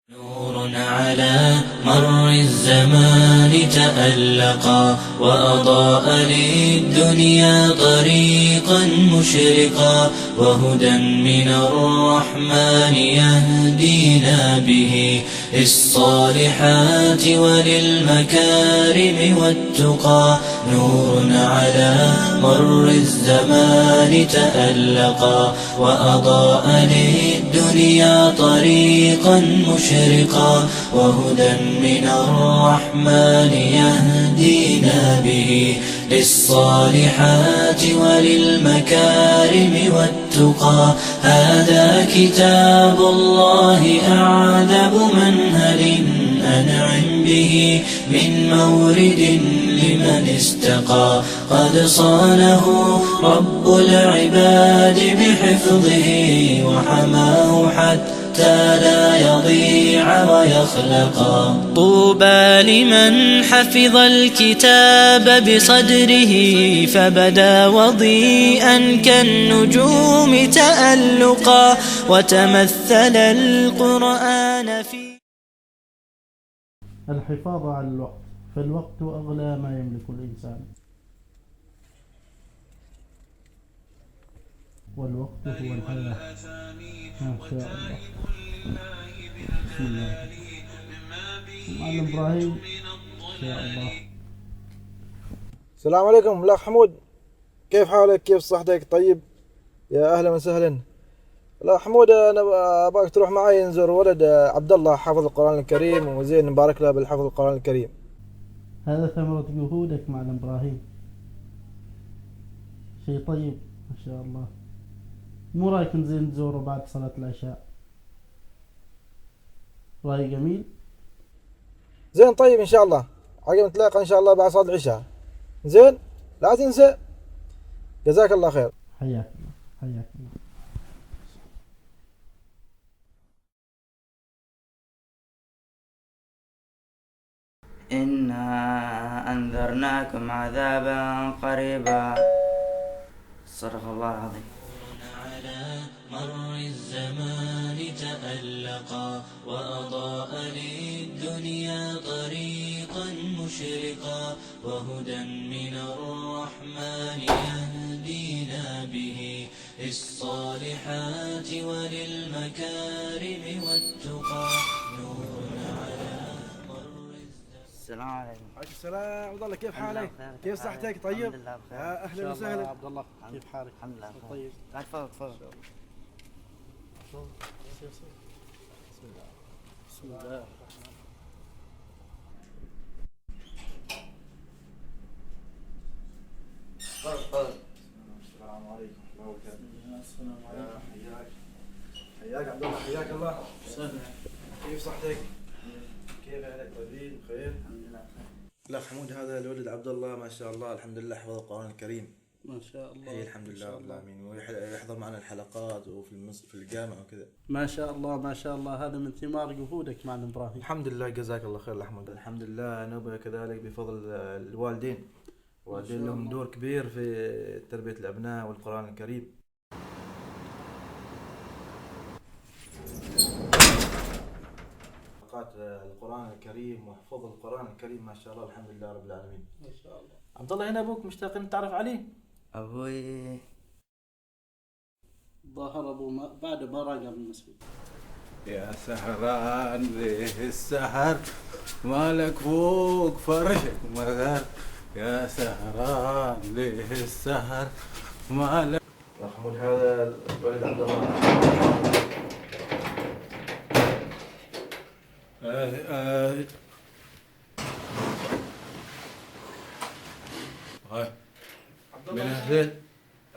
نور على مر الزمان تألقا وأضاء للدنيا طريقا مشرقا وهدى من الرحمن يهدينا به للصالحات وللمكارم والتقى. نور على مر الزمان تألقا وأضاء للدنيا طريقا مشرقا وهدى من الرحمن يهدينا به للصالحات وللمكارم والتقى. هذا كتاب الله أعذب منهل أنعم به من مورد لمن استقى. قد صانه رب العباد بحفظه وحماه حتى لا يضيع ويخلقا. طوبى لمن حفظ الكتاب بصدره فبدا وضيئا كالنجوم تألقا وتمثل القرآن في الحفاظ على الوقت، فالوقت أغلى ما يملك الإنسان، والوقت هو الحياة. ما شاء الله. بسم الله. معلم إبراهيم ما شاء الله. السلام عليكم الأخ حمود، كيف حالك؟ كيف صحتك؟ طيب، يا أهلا وسهلا. الأخ حمود، أنا أبغاك تروح معي نزور ولد عبد الله حافظ القرآن الكريم، وزين نبارك له بالحفظ القرآن الكريم. هذا ثمرة جهودك معلم إبراهيم، شيء طيب ما شاء الله. مو رايك نزين نزوره بعد صلاة العشاء؟ رأي جميل. زين، طيب إن شاء الله عقب نتلاقى إن شاء الله بعد صلاة العشاء. زين، لا تنسى. جزاك الله خير. حياك الله حياك الله. إنا أنذرناكم عذابا قريبا. صدق الله العظيم. على مر الزمان تألقا وأضاء للدنيا طريقا مشرقا وهدى من الرحمن يهدينا به للصالحات وللمكارم والتقى. نور على مر السلام عليكم. عليكم السلام. عبد الله، كيف حالك؟ الحمد لله. كيف صحتك؟ طيب، الحمد لله بخير. يا أهلا وسهلا. عبد الله كيف حالك؟ الحمد لله بخير. طيب. تعال تفضل تفضل. بسم الله. تفضل. السلام عليكم ورحمة الله وبركاته. السلام عليكم. حياك عبد الله، حياك الله. كيف صحتك؟ كيف أهلك؟ طيبين بخير؟ الحمد لله بخير. الأخ حمود، هذا الولد عبد الله ما شاء الله الحمد لله حفظ القرآن الكريم. ما شاء الله. إيه الحمد لله رب العالمين، ويحضر معنا الحلقات في الجامع وكذا. ما شاء الله ما شاء الله. هذا من ثمار جهودك معلم إبراهيم. الحمد لله، جزاك الله خير الحمد. الحمد لله نوبة كذلك بفضل الوالدين لهم دور كبير في تربية الأبناء والقرآن الكريم. القرآن الكريم وحفظ القرآن الكريم ما شاء الله الحمد لله رب العالمين. ما شاء الله. عبد الله، هنا أبوك مشتاقين نتعرف عليه. أبوي ظهر أبو بعد ما راجع من المسجد. يا سهران ليه السهر مالك فوق فرشك مغر. يا سهران ليه السهر مالك. يا حمود، هذا الولد عبد الله.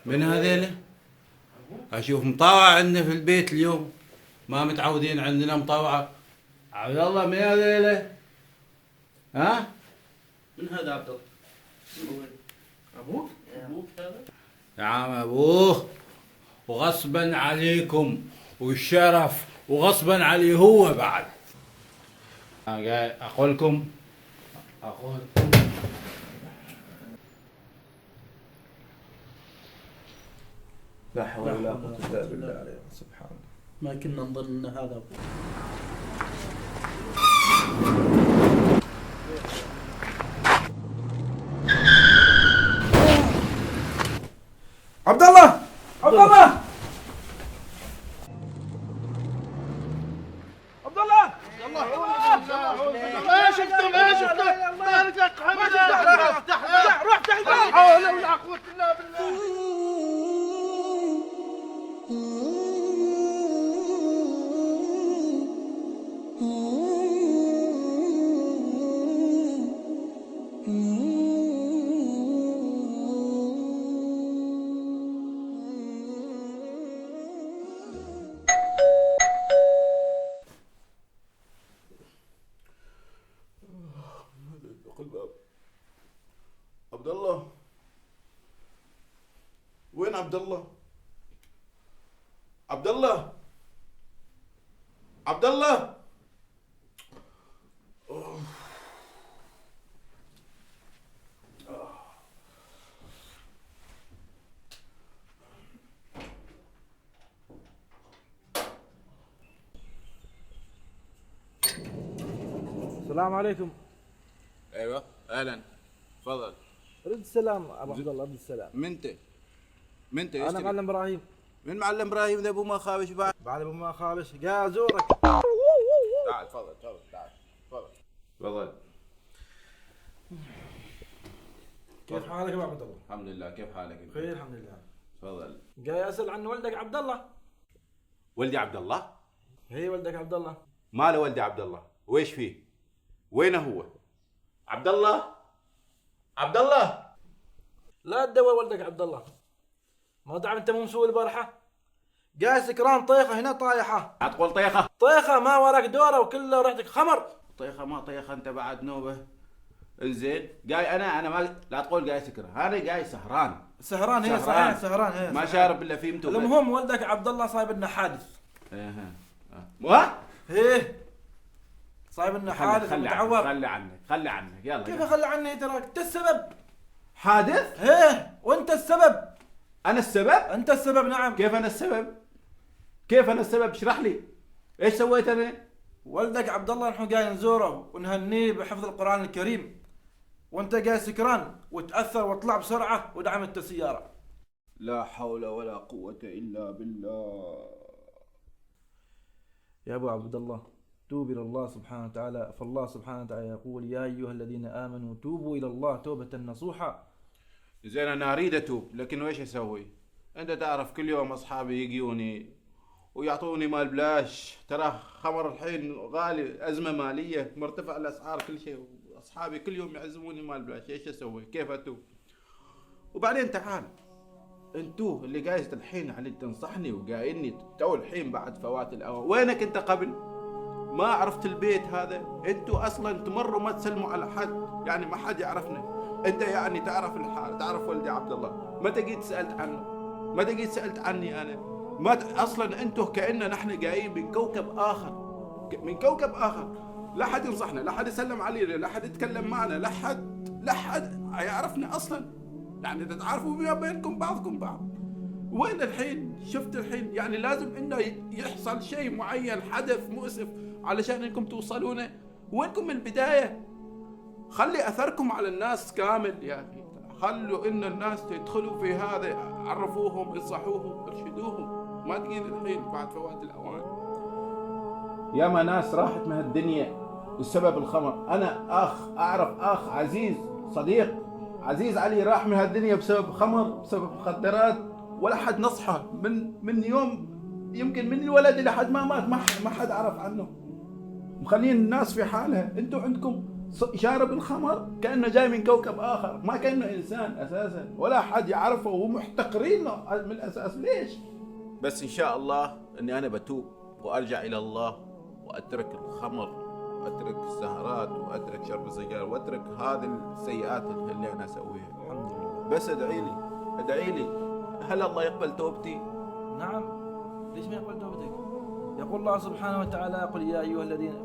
من هذيل اشوف مطاوعة عندنا في البيت اليوم، ما متعودين عندنا مطاوعة. عبد الله من هذيل؟ ها؟ من هذا عبد الله؟ أبوك؟ أبوك هذا؟ يا عم ابوه، وغصبا عليكم والشرف وغصبا عليه هو بعد. اقول لكم لا حول ولا قوة إلا بالله عليه سبحان الله. ما كنا نظن ان هذا أبوك. عبد الله عبد الله ما شفتم ما رزق حمد روح تحت لا حول ولا قوة إلا بالله. عبد الله وين عبد الله؟ عبد الله عبد الله السلام عليكم. ايوه اهلا تفضل. رد السلام ابو عبد الله، رد السلام. منت انا معلم ابراهيم. من معلم ابراهيم ذا ابو ما خابش بعد ابو ما خابش جاي ازورك. تعال تفضل تعال تفضل. كيف حالك يا ابو عبد الله؟ الحمد لله، كيف حالك انت؟ بخير الحمد لله. تفضل. جاي اسال عن ولدك عبد الله. ولدي عبد الله؟ هي ولدك عبد الله. ماله ولدي عبد الله؟ ويش فيه؟ وينه هو؟ عبد الله؟ عبد الله؟ لا تدور ولدك عبد الله. ما تعرف انت مو مسوي البارحه؟ جاي سكران طيخه هنا طايحه. لا تقول طيخه. طيخه ما وراك دوره وكله ريحتك خمر. طيخه ما طيخه انت بعد نوبه. انزين جاي انا ما لا تقول جاي سكر، انا جاي سهران. سهران هي صحيح سهران هي. ما شارب الا فيمتو. المهم ولدك عبد الله صايب لنا حادث. ايه ايه صايب لنا حادث متعور. خلي عنك يلا. كيف اخلي عني تراك انت السبب. حادث؟ ايه وانت السبب. انا السبب؟ انت السبب نعم. كيف انا السبب؟ كيف انا السبب؟ اشرح لي ايش سويت انا؟ ولدك عبد الله نحن جاي نزوره ونهنيه بحفظ القرآن الكريم، وانت جاي سكران وتأثر وطلع بسرعة ودعمت السيارة. لا حول ولا قوة الا بالله. يا ابو عبد الله توب الى الله سبحانه وتعالى، فالله سبحانه وتعالى يقول يا ايها الذين امنوا توبوا الى الله توبة نصوحا. زين انا اريد اتوب لكن ويش اسوي؟ انت تعرف كل يوم اصحابي يجوني ويعطوني مال بلاش، ترى خمر الحين غالي، ازمه ماليه، مرتفع الاسعار كل شيء، واصحابي كل يوم يعزموني مال بلاش، ايش اسوي؟ كيف اتوب؟ وبعدين تعال انتو اللي جايز الحين علي تنصحني وقايلني تو الحين بعد فوات الاوان، وينك انت قبل؟ ما عرفت البيت هذا، انتو اصلا تمروا ما تسلموا على حد، يعني ما حد يعرفنا. انت يعني تعرف الحال، تعرف ولدي عبد الله، متى جيت سالت عنه؟ متى جيت سالت عني انا؟ ما اصلا انتو كأننا نحن جايين من كوكب اخر، من كوكب اخر، لا حد ينصحنا، لا حد يسلم علينا، لا حد يتكلم معنا، لا حد يعرفنا اصلا، يعني تتعارفوا بما بينكم بعضكم بعض. وين الحين؟ شفت الحين يعني لازم انه يحصل شيء معين، حدث مؤسف علشان انكم توصلونه. وينكم من البدايه؟ خلي اثركم على الناس كامل يا اخي، خلوا ان الناس يدخلوا في هذا، عرفوهم، انصحوهم، ارشدوهم، ما تجين الحين بعد فوات الاوان. ياما ناس راحت من الدنيا والسبب الخمر. انا اعرف اخ عزيز، صديق عزيز علي، راح من هالدنيا بسبب خمر، بسبب مخدرات، ولا حد نصحه من يوم، يمكن من الولد لحد ما مات ما حد عرف عنه. مخلين الناس في حالها. انتوا عندكم شارب الخمر كأنه جاي من كوكب آخر، ما كأنه إنسان أساسا، ولا حد يعرفه ومحتقرينه من الأساس. ليش؟ بس إن شاء الله أني أنا بتوب وأرجع إلى الله وأترك الخمر وأترك السهرات وأترك شرب السجاير وأترك هذه السيئات اللي أنا أسويها. الحمد لله. بس ادعي لي، هل الله يقبل توبتي؟ نعم، ليش ما يقبل توبتك؟ يقول الله سبحانه وتعالى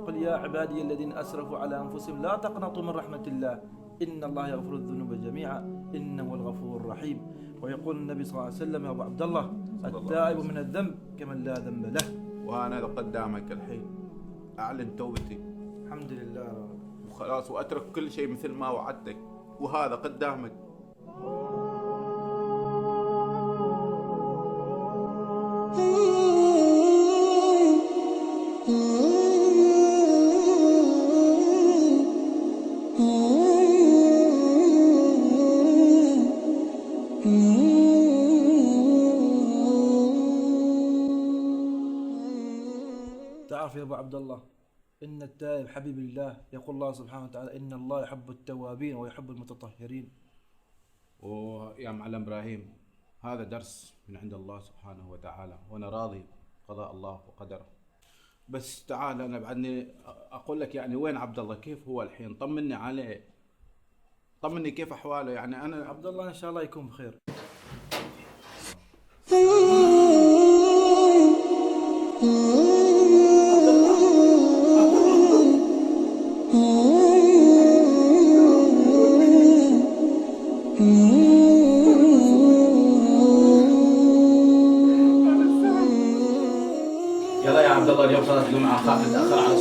قل يا عبادي الذين أسرفوا على أنفسهم لا تقنطوا من رحمة الله إن الله يغفر الذنوب جميعا إنه الغفور الرحيم. ويقول النبي صلى الله عليه وسلم يا أبو عبد الله التائب من الذنب كمن لا ذنب له. وأنا قدامك الحين أعلن توبتي. الحمد لله. وخلاص وأترك كل شيء مثل ما وعدتك، وهذا قدامك. تعرف يا أبو عبد الله إن التائب حبيب الله، يقول الله سبحانه وتعالى إن الله يحب التوابين ويحب المتطهرين. ويا معلم إبراهيم، هذا درس من عند الله سبحانه وتعالى، وأنا راضي قضاء الله وقدره. بس تعال أنا بعدني أقول لك يعني وين عبد الله، كيف هو الحين؟ طمني عليه، طمني كيف أحواله. يعني أنا عبد الله إن شاء الله يكون بخير. يلا يا عبد الله، اليوم صلاة الجمعة خاف تتأخر على